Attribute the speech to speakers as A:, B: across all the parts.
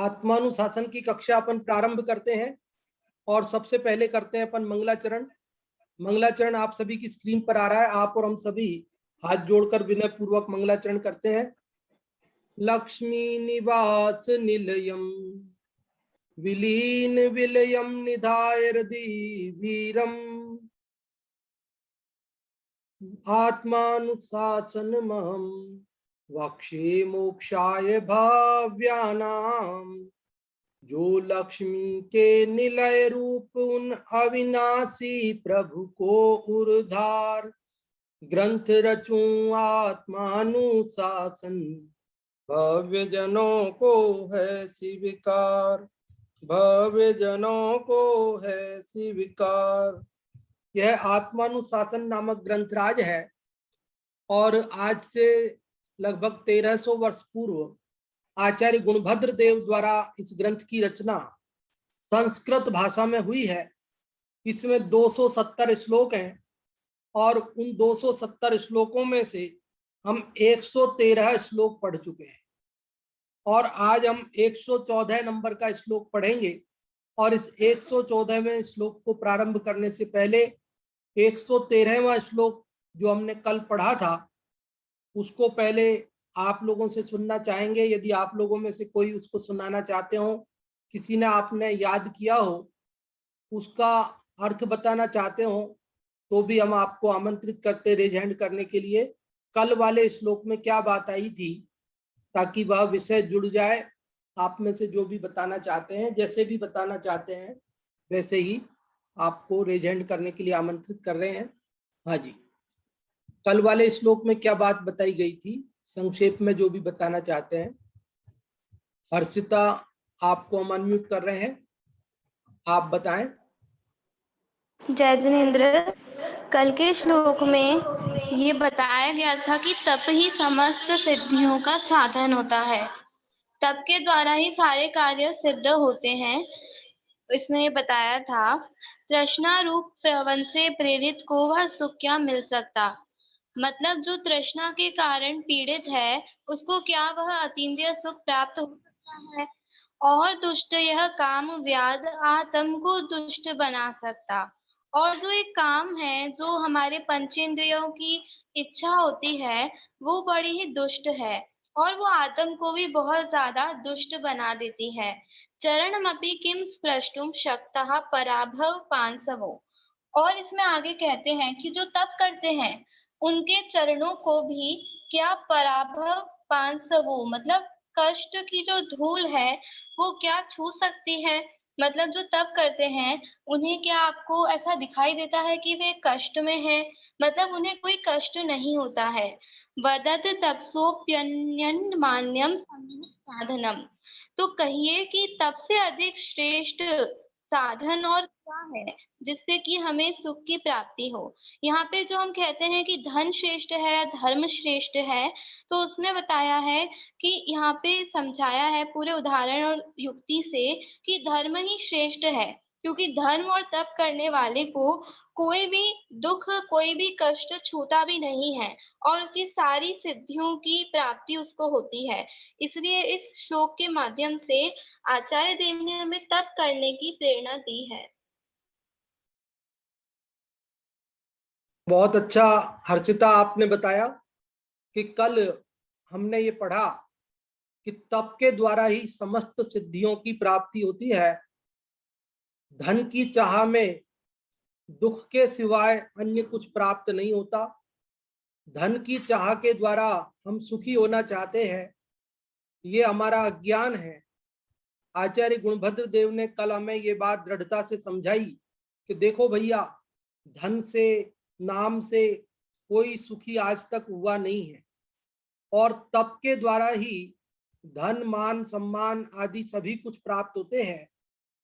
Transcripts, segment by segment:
A: आत्मानुशासन की कक्षा अपन प्रारंभ करते हैं और सबसे पहले करते हैं अपन मंगलाचरण। मंगलाचरण आप सभी की स्क्रीन पर आ रहा है। आप और हम सभी हाथ जोड़कर विनय पूर्वक मंगलाचरण करते हैं। लक्ष्मी निवास निलयम विलीन विलयम निधाय हृदि वीरम आत्मानुशासनमहं वक्षे मोक्षाय भाव्यानाम। जो लक्ष्मी के निलय रूप उन अविनाशी प्रभु को उद्धार ग्रंथ रचूं आत्मानुशासन भव्य जनों को है स्वीकार, भव्य जनों को है स्वीकार। यह आत्मानुशासन नामक ग्रंथराज है और आज से लगभग 1300 वर्ष पूर्व आचार्य गुणभद्र देव द्वारा इस ग्रंथ की रचना संस्कृत भाषा में हुई है। इसमें 270 श्लोक हैं और उन 270 श्लोकों में से हम 113 श्लोक पढ़ चुके हैं और आज हम 114 नंबर का श्लोक पढ़ेंगे। और इस 114वें श्लोक को प्रारंभ करने से पहले 113वां श्लोक जो हमने कल पढ़ा था उसको पहले आप लोगों से सुनना चाहेंगे। यदि आप लोगों में से कोई उसको सुनाना चाहते हो, किसी ने आपने याद किया हो, उसका अर्थ बताना चाहते हो, तो भी हम आपको आमंत्रित करते रेज हैंड करने के लिए। कल वाले श्लोक में क्या बात आई थी, ताकि वह विषय जुड़ जाए। आप में से जो भी बताना चाहते हैं, जैसे भी बताना चाहते हैं वैसे ही आपको रेज हैंड करने के लिए आमंत्रित कर रहे हैं। हाँ जी, कल वाले श्लोक में क्या बात बताई गई थी, संक्षेप में जो भी बताना चाहते हैं। हर्षिता, आपको हम अनम्यूट कर रहे हैं, आप बताएं।
B: जय जिनेन्द्र, कल के श्लोक में ये बताया गया था कि तप ही समस्त सिद्धियों का साधन होता है। तप के द्वारा ही सारे कार्य सिद्ध होते हैं। इसमें ये बताया था, तृष्णा रूप प्रवण से प्रेरित को वह सुख क्या मिल सकता। मतलब जो तृष्णा के कारण पीड़ित है उसको क्या वह अतीन्द्रिय सुख प्राप्त हो सकता है। और दुष्ट यह काम व्याध आत्म को दुष्ट बना सकता। और जो एक काम है जो हमारे पंचेंद्रियों की इच्छा होती है वो बड़ी ही दुष्ट है और वो आत्म को भी बहुत ज्यादा दुष्ट बना देती है। चरणमपि किम स्पृष्टुम शक्तः पराभव पांसवो। और इसमें आगे कहते हैं कि जो तप करते हैं उनके चरणों को भी क्या पराभव पांसवो, मतलब कष्ट की जो धूल है वो क्या छू सकती है। मतलब जो तप करते हैं उन्हें क्या आपको ऐसा दिखाई देता है कि वे कष्ट में है, मतलब उन्हें कोई कष्ट नहीं होता है। वदत तपसोप्यन्यन मान्यम साधनम। तो कहिए कि तप से अधिक श्रेष्ठ साधन और क्या है जिससे कि हमें सुख की प्राप्ति हो। यहाँ पे जो हम कहते हैं कि धन श्रेष्ठ है या धर्म श्रेष्ठ है, तो उसमें बताया है कि यहाँ पे समझाया है पूरे उदाहरण और युक्ति से कि धर्म ही श्रेष्ठ है, क्योंकि धर्म और तप करने वाले को कोई भी दुख कोई भी कष्ट छूता भी नहीं है और उसकी सारी सिद्धियों की प्राप्ति उसको होती है। इसलिए इस श्लोक के माध्यम से आचार्य देव ने हमें तप करने की प्रेरणा दी है।
A: बहुत अच्छा हर्षिता, आपने बताया कि कल हमने ये पढ़ा कि तप के द्वारा ही समस्त सिद्धियों की प्राप्ति होती है। धन की चाह में दुख के सिवाय अन्य कुछ प्राप्त नहीं होता। धन की चाह के द्वारा हम सुखी होना चाहते हैं, ये हमारा अज्ञान है। आचार्य गुणभद्र देव ने कल हमें ये बात दृढ़ता से समझाई कि देखो भैया, धन से नाम से कोई सुखी आज तक हुआ नहीं है और तप के द्वारा ही धन मान सम्मान आदि सभी कुछ प्राप्त होते हैं,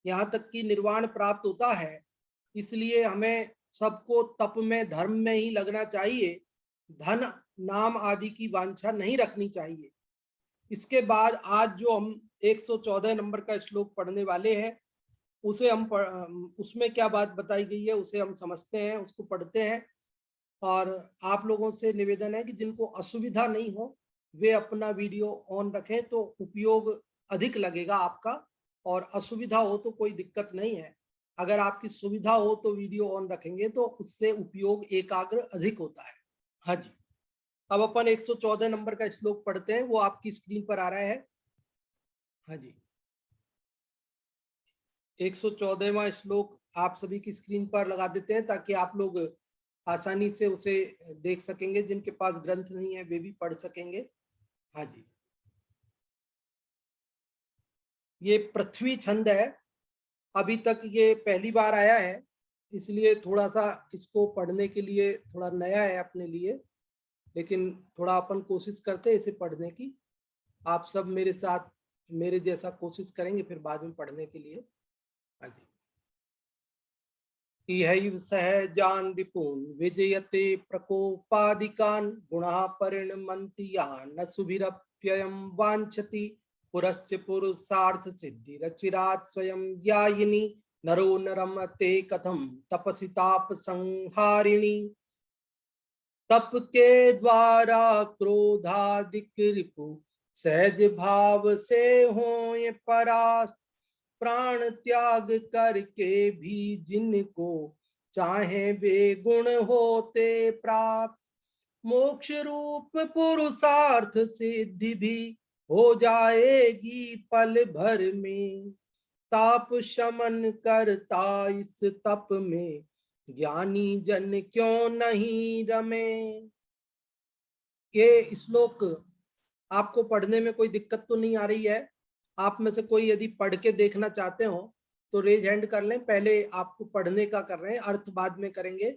A: यहाँ तक कि निर्वाण प्राप्त होता है। इसलिए हमें सबको तप में धर्म में ही लगना चाहिए, धन नाम आदि की वांछा नहीं रखनी चाहिए। इसके बाद आज जो हम 114 नंबर का श्लोक पढ़ने वाले हैं उसे हम उसमें क्या बात बताई गई है उसे हम समझते हैं, उसको पढ़ते हैं। और आप लोगों से निवेदन है कि जिनको असुविधा नहीं हो वे अपना वीडियो ऑन रखें, तो उपयोग अधिक लगेगा आपका, और असुविधा हो तो कोई दिक्कत नहीं है। अगर आपकी सुविधा हो तो वीडियो ऑन रखेंगे तो उससे उपयोग एकाग्र अधिक होता है। हाँ जी, अब अपन 114 नंबर का श्लोक पढ़ते हैं, वो आपकी स्क्रीन पर आ रहा है। हाँ जी, 114वां श्लोक आप सभी की स्क्रीन पर लगा देते हैं ताकि आप लोग आसानी से उसे देख सकेंगे, जिनके पास ग्रंथ नहीं है वे भी पढ़ सकेंगे। हाँ जी, ये पृथ्वी छंद है, अभी तक ये पहली बार आया है, इसलिए थोड़ा सा इसको पढ़ने के लिए थोड़ा नया है अपने लिए, लेकिन थोड़ा अपन कोशिश करते हैं इसे पढ़ने की। आप सब मेरे साथ मेरे जैसा कोशिश करेंगे फिर बाद में पढ़ने के लिए। आगे, इहैव सहजान रिपून विजयते प्रकोपादिकान गुणः परिणमन्ति यान् न सुभिरप्ययं वाञ्छति पुरश्च पुरुषार्थ सिद्धि रचिरात् स्वयं यायिनी नरो नरमते कथम तपसि ताप संहारिणी। तप के द्वारा क्रोधादिक रिपु सहज भाव से हो ये परास्त, प्राण त्याग करके भी जिनको चाहे वे गुण होते प्राप्त। मोक्ष रूप पुरुषार्थ सिद्धि भी हो जाएगी पल भर में, ताप शमन करता इस तप में ज्ञानी जन क्यों नहीं रमे। ये श्लोक आपको पढ़ने में कोई दिक्कत तो नहीं आ रही है? आप में से कोई यदि पढ़ के देखना चाहते हो तो रेज हैंड कर लें। पहले आपको पढ़ने का कर रहे हैं, अर्थ बाद में करेंगे।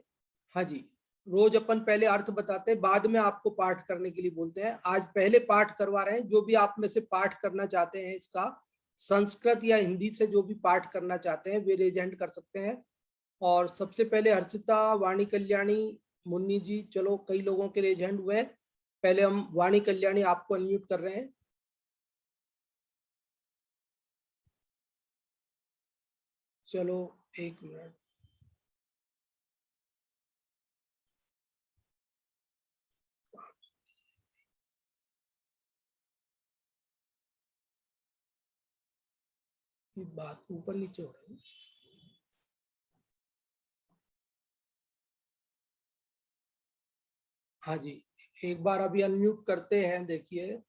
A: हाँ जी, रोज अपन पहले अर्थ बताते हैं, बाद में आपको पाठ करने के लिए बोलते हैं। आज पहले पाठ करवा रहे हैं। जो भी आप में से पाठ करना चाहते हैं इसका, संस्कृत या हिंदी से जो भी पाठ करना चाहते हैं वे रेज हैंड कर सकते हैं। और सबसे पहले हर्षिता, वाणी कल्याणी, मुन्नी जी, चलो कई लोगों के रेज हैंड हुए हैं। पहले हम वाणी कल्याणी आपको अनम्यूट कर रहे हैं। चलो एक मिनट, बात ऊपर नीचे हो रही है। हाँ जी, एक बार अभी अनम्यूट करते हैं, देखिए।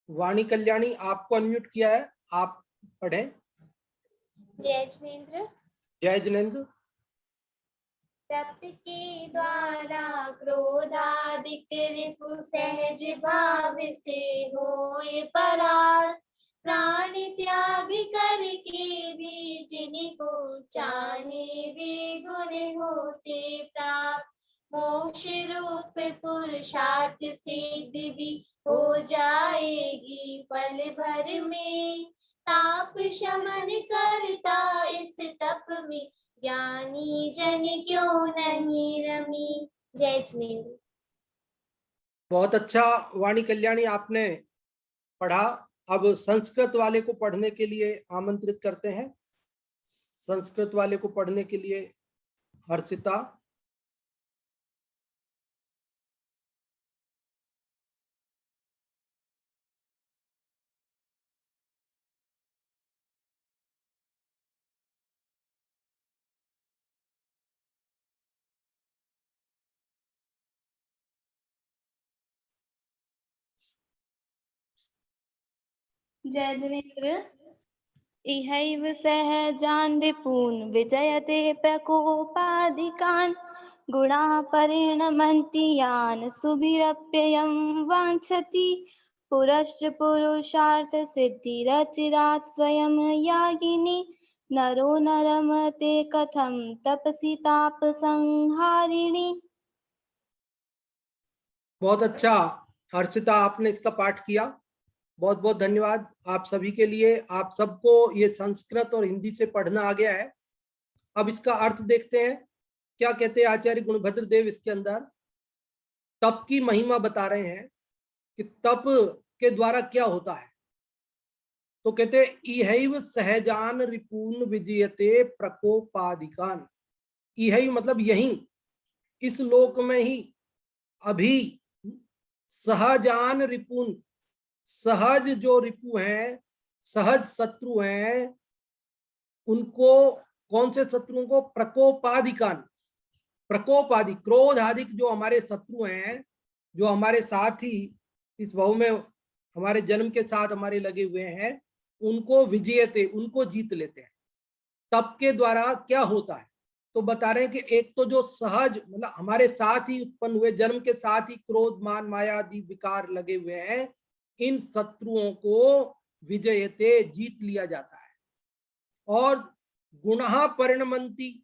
A: वाणी कल्याणी आपको अनम्यूट किया है, आप पढ़ें।
B: जय जिनेंद्र।
A: जय जिनेंद्र।
B: तप के द्वारा क्रोधादिक रिपु सहज भाव से होए परास्त, प्राण त्याग करके भी जिनको चाहे वे गुण होते प्राप्त। मोक्ष रूप पुरुषार्थ सिद्धि भी हो जाएगी पल भर में, ताप शमन करता इस तप में ज्ञानी जन क्यों नहीं रमी। जय जिनेंद्र।
A: बहुत अच्छा वाणी कल्याणी आपने पढ़ा। अब संस्कृत वाले को पढ़ने के लिए आमंत्रित करते हैं। संस्कृत वाले को पढ़ने के लिए हर्षिता।
B: जय जिनेंद्र। इहैव सहजान् रिपून् विजयते प्रकोपादिकान् गुणाः परिणमन्ति यान् सुभिरप्ययं वाञ्छति पुरश्च पुरुषार्थ सिद्धिरचिरात् स्वयं यागिनी नरो नरमते कथं तपसि ताप संहारिणी।
A: बहुत अच्छा हर्षिता, आपने इसका पाठ किया, बहुत बहुत धन्यवाद आप सभी के लिए। आप सबको ये संस्कृत और हिंदी से पढ़ना आ गया है। अब इसका अर्थ देखते हैं, क्या कहते हैं आचार्य गुणभद्र देव इसके अंदर। तप की महिमा बता रहे हैं कि तप के द्वारा क्या होता है। तो कहते हैं इहैव सहजान रिपून विजयते प्रकोपादिकान। इहैव मतलब यही, इस लोक में ही, अभी सहजान रिपुन, सहज जो रिपु हैं, सहज शत्रु हैं, उनको, कौन से शत्रुओं को? प्रकोपादिकान, प्रकोपादि क्रोध आदि जो हमारे शत्रु हैं, जो हमारे साथ ही इस भाव में हमारे जन्म के साथ हमारे लगे हुए हैं, उनको विजयते, उनको जीत लेते हैं। तप के द्वारा क्या होता है? तो बता रहे हैं कि एक तो जो सहज मतलब हमारे साथ ही उत्पन्न हुए, जन्म के साथ ही क्रोध मान माया आदि विकार लगे हुए हैं, इन शत्रुओं को विजयते, जीत लिया जाता है। और गुणः परिणमन्ति,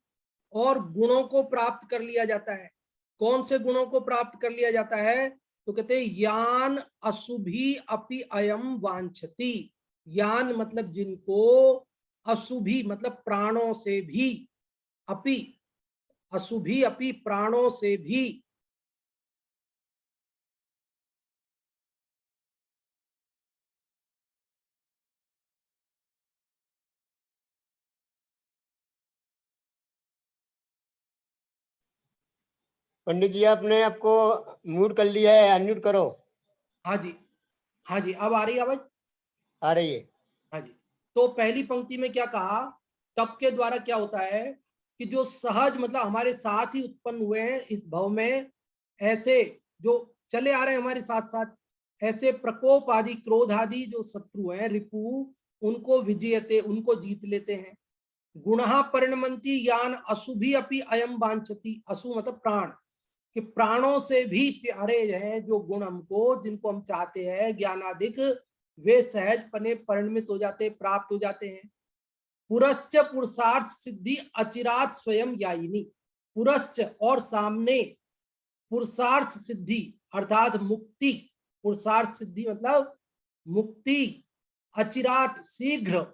A: और गुणों को प्राप्त कर लिया जाता है। कौन से गुणों को प्राप्त कर लिया जाता है? तो कहते हैं यान अशुभी अपि अयम वांछति। यान मतलब जिनको, अशुभी मतलब प्राणों से भी, अपि अशुभी अपि प्राणों से भी,
C: पंडित जी आपने आपको म्यूट कर लिया है, अनम्यूट करो।
A: हाँ जी, हाँ जी, अब आ रही है आवाज?
C: आ रही है।
A: हाँ जी। तो पहली पंक्ति में क्या कहा? तप के द्वारा क्या होता है कि जो सहज मतलब हमारे साथ ही उत्पन्न हुए हैं इस भव में, ऐसे जो चले आ रहे हैं हमारे साथ साथ, ऐसे प्रकोप आदि क्रोध आदि जो शत्रु हैं रिपु, उनको विजयते, उनको जीत लेते हैं। गुणः परिणमन्ति यान अशुभी अपि अयम वांछति। अशु मतलब प्राण, कि प्राणों से भी प्यारे हैं जो गुण हमको, जिनको हम चाहते हैं ज्ञानादिक, वे सहज पने परिणमित हो जाते, प्राप्त हो जाते हैं। पुरश्च पुरुषार्थ सिद्धि अचिरात स्वयं यायिनी। पुरश्च और सामने, पुरुषार्थ सिद्धि अर्थात मुक्ति, पुरुषार्थ सिद्धि मतलब मुक्ति, अचिरात शीघ्र,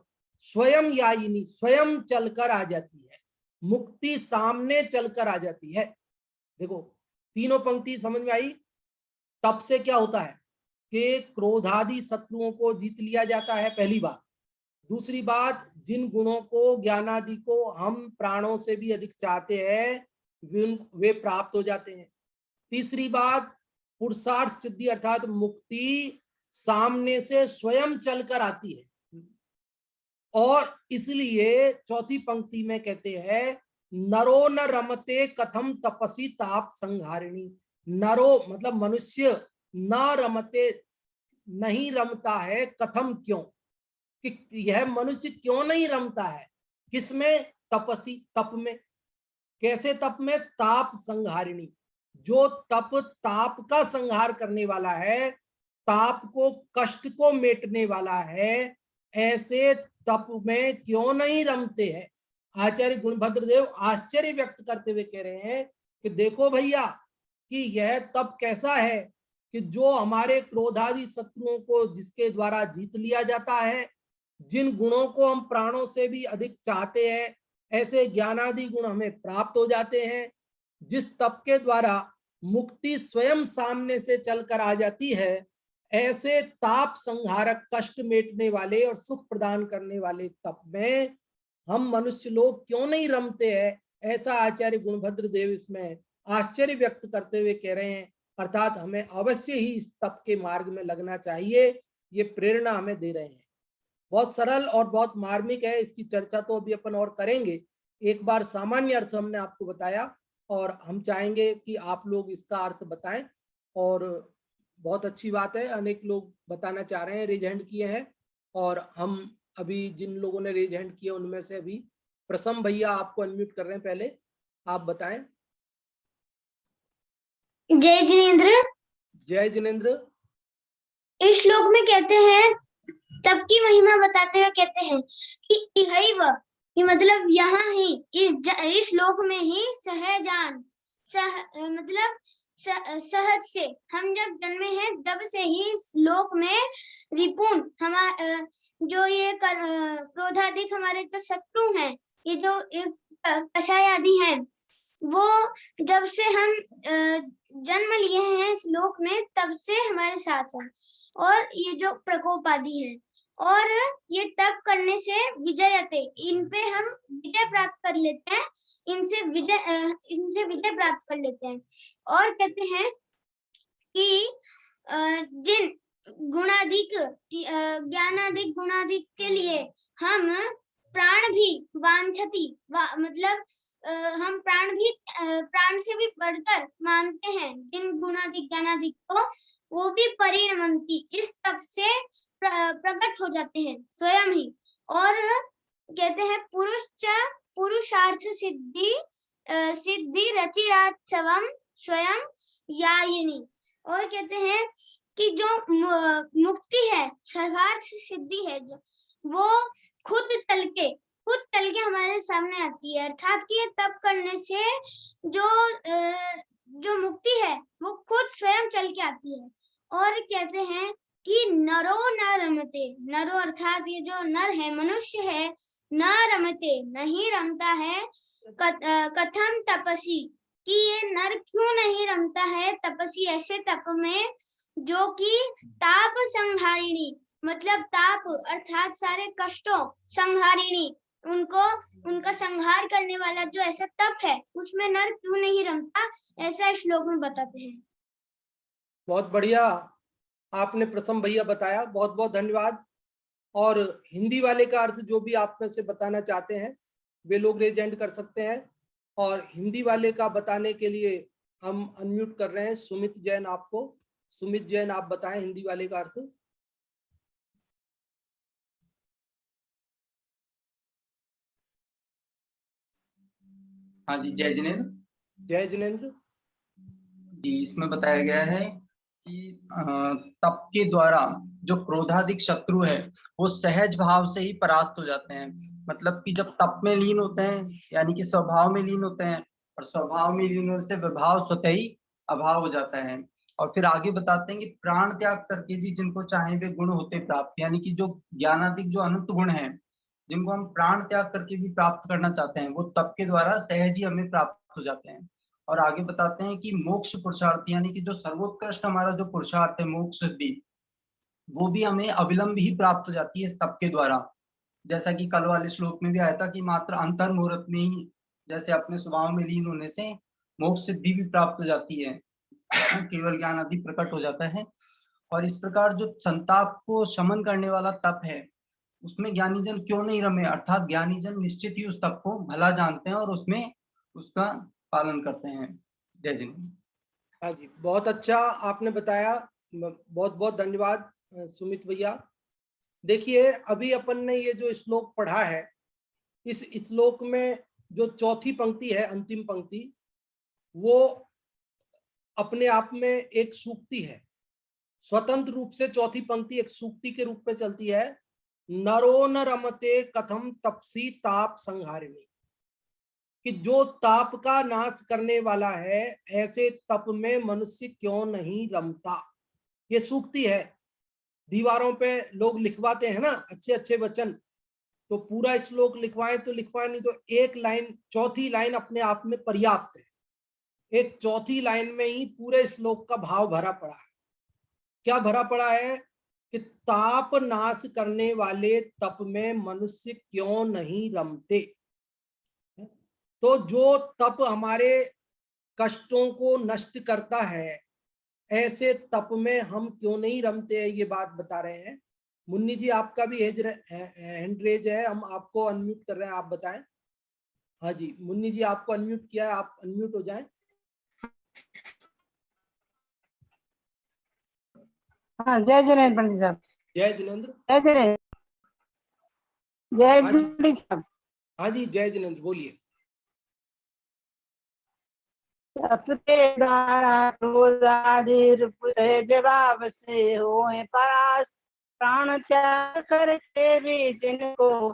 A: स्वयं यायिनी स्वयं चलकर आ जाती है, मुक्ति सामने चलकर आ जाती है। देखो तीनों पंक्ति समझ में आई? तब से क्या होता है कि क्रोधादि शत्रुओं को जीत लिया जाता है, पहली बात। दूसरी बात, जिन गुणों को, ज्ञानादि को हम प्राणों से भी अधिक चाहते हैं, वे प्राप्त हो जाते हैं। तीसरी बात, पुरुषार्थ सिद्धि अर्थात मुक्ति सामने से स्वयं चलकर आती है। और इसलिए चौथी पंक्ति में कहते हैं नरो न रमते कथम तपसी ताप संहारिणी। नरो मतलब मनुष्य, न रमते नहीं रमता है, कथम क्यों, कि यह मनुष्य क्यों नहीं रमता है, किसमें? तपसी, तप में। कैसे तप में? ताप संहारिणी, जो तप ताप का संहार करने वाला है, ताप को, कष्ट को मेटने वाला है, ऐसे तप में क्यों नहीं रमते हैं? आचार्य गुणभद्र देव आश्चर्य व्यक्त करते हुए कह रहे हैं कि देखो भैया कि यह तप कैसा है कि जो हमारे क्रोधादि शत्रुओं को जिसके द्वारा जीत लिया जाता है, जिन गुणों को हम प्राणों से भी अधिक चाहते हैं, ऐसे ज्ञानादि गुण हमें प्राप्त हो जाते हैं, जिस तप के द्वारा मुक्ति स्वयं सामने से चलकर आ जाती है, ऐसे ताप संहारक, कष्ट मेटने वाले और सुख प्रदान करने वाले तप में हम मनुष्य लोग क्यों नहीं रमते हैं? ऐसा आचार्य गुणभद्र देव इसमें आश्चर्य व्यक्त करते हुए कह रहे हैं। अर्थात हमें अवश्य ही इस तप के मार्ग में लगना चाहिए, ये प्रेरणा हमें दे रहे हैं। बहुत सरल और बहुत मार्मिक है, इसकी चर्चा तो अभी अपन और करेंगे। एक बार सामान्य अर्थ हमने आपको बताया और हम चाहेंगे कि आप लोग इसका अर्थ बताएं। और बहुत अच्छी बात है, अनेक लोग बताना चाह रहे हैं, रेज हैंड किए हैं। और हम अभी जिन लोगों ने रेज हैंड किए उनमें से अभी प्रसम भैया आपको अनम्यूट कर रहे हैं, पहले आप बताएं।
D: जय जिनेन्द्र।
A: जय जिनेन्द्र।
D: इस श्लोक में कहते हैं, तप की महिमा बताते हुए कहते हैं कि इहैव, कि मतलब यहाँ ही इस श्लोक में ही सहजान, मतलब सहज से, हम जब जन्मे हैं तब से ही इस श्लोक में रिपुन, जो ये क्रोधाधिक हमारे जो शत्रु हैं, ये जो कषाय आदि हैं, वो जब से हम जन्म लिए हैं इस लोक में तब से हमारे साथ हैं। और ये जो प्रकोप आदि है, और ये तप करने से विजयते, इन पे हम विजय प्राप्त कर लेते हैं, इनसे विजय प्राप्त कर लेते हैं। और कहते हैं कि जिन गुणाधिक ज्ञानाधिक गुणाधिक के लिए हम प्राण भी वांछति मतलब हम प्राण से भी बढ़कर मानते हैं जिन गुणाधिक ज्ञानाधिक को, वो भी परिणमंती इस तप से प्रकट हो जाते हैं स्वयं ही। और कहते हैं पुरुषार्थ सिद्धि सिद्धि रचिरात्सवम स्वयं यायिनी। और कहते हैं कि जो मुक्ति है, सर्वार्थ सिद्धि है, जो वो खुद चल के हमारे सामने आती है। अर्थात कि ये तप करने से जो मुक्ति है वो खुद स्वयं चल के आती है। और कहते हैं कि नरो न रमते, नरो अर्थात ये जो नर है, मनुष्य है, न रमते नहीं रमता है, कथम तपसी कि ये नर क्यों नहीं रमता है तपसी ऐसे तप में जो कि ताप संहारिणी मतलब ताप अर्थात सारे कष्टों संहारिणी उनका संहार करने वाला जो ऐसा तप है उसमें नर क्यों नहीं रमता, ऐसा श्लोक में बताते हैं।
A: बहुत बढ़िया आपने प्रसम भैया बताया, बहुत बहुत धन्यवाद। और हिंदी वाले का अर्थ जो भी आप में से बताना चाहते हैं वे लोग रेज हैंड कर सकते हैं। और हिंदी वाले का बताने के लिए हम अनम्यूट कर रहे हैं सुमित जैन आपको। सुमित जैन आप बताएं हिंदी वाले का अर्थ।
E: हाँ जी, जय जिनेन्द्र।
A: जय जिनेन्द्र
E: जी, इसमें बताया गया है कि तप के द्वारा जो क्रोधाधिक शत्रु है वो सहज भाव से ही परास्त हो जाते हैं। मतलब कि जब तप में लीन होते हैं यानी कि स्वभाव में लीन होते हैं, और स्वभाव में लीन होने से विभाव स्वतः ही अभाव हो जाता है। और फिर आगे बताते हैं कि प्राण त्याग करके भी जिनको चाहे वे गुण होते प्राप्त, यानी कि जो ज्ञानाधिक जो अनंत गुण है जिनको हम प्राण त्याग करके भी प्राप्त करना चाहते हैं वो तप के द्वारा सहज ही हमें प्राप्त हो जाते हैं। और आगे बताते हैं कि मोक्ष पुरुषार्थ यानी कि जो सर्वोत्कृष्ट हमारा जो पुरुषार्थ है मोक्ष सिद्धि, वो भी हमें अविलंब ही प्राप्त हो जाती है इस तप के द्वारा। जैसा कि कल वाले श्लोक में भी आया था कि मात्र अंतर मुहूर्त में ही जैसे अपने स्वभाव में लीन होने से मोक्ष सिद्धि भी प्राप्त हो जाती है केवल ज्ञान आदि प्रकट हो जाता है। और इस प्रकार जो संताप को शमन करने वाला तप है उसमें ज्ञानी जन क्यों नहीं रमे, अर्थात ज्ञानी जन निश्चित ही उस तप को भला जानते हैं और उसमें उसका पालन करते हैं। जय जिनेन्द्र।
A: हाँ जी, बहुत अच्छा आपने बताया, बहुत बहुत धन्यवाद सुमित भैया। देखिए अभी अपन ने ये जो श्लोक पढ़ा है, इस श्लोक में जो चौथी पंक्ति है, अंतिम पंक्ति, वो अपने आप में एक सूक्ति है। स्वतंत्र रूप से चौथी पंक्ति एक सूक्ति के रूप में चलती है। नरो न रमते कथम तपसी ताप संहारिणी, कि जो ताप का नाश करने वाला है ऐसे तप में मनुष्य क्यों नहीं रमता। ये सूक्ति है। दीवारों पे लोग लिखवाते हैं ना अच्छे अच्छे वचन, तो पूरा श्लोक लिखवाएं तो लिखवाएं, नहीं तो एक लाइन, चौथी लाइन अपने आप में पर्याप्त है। एक चौथी लाइन में ही पूरे श्लोक का भाव भरा पड़ा है। क्या भरा पड़ा है कि ताप नाश करने वाले तप में मनुष्य क्यों नहीं रमते। तो जो तप हमारे कष्टों को नष्ट करता है ऐसे तप में हम क्यों नहीं रमते हैं, ये बात बता रहे हैं। मुन्नी जी आपका भी हैंड रेज है, हम आपको अनम्यूट कर रहे हैं, आप बताएं। हाँ जी, मुन्नी जी आपको अनम्यूट किया है, आप अनम्यूट हो जाएं।
F: हाँ, जय जिनेन्द्र पंडित साहब।
A: जय जिनेन्द्र।
F: जय जिनेन्द्र। जय
A: हाँ जी,
F: पंडित साहब।
A: हाँ जी, जय जिनेन्द्र बोलिए।
F: तप के द्वारा क्रोधाधीर जवाब से होए परास्त, प्राण त्याग करके भी जिनको।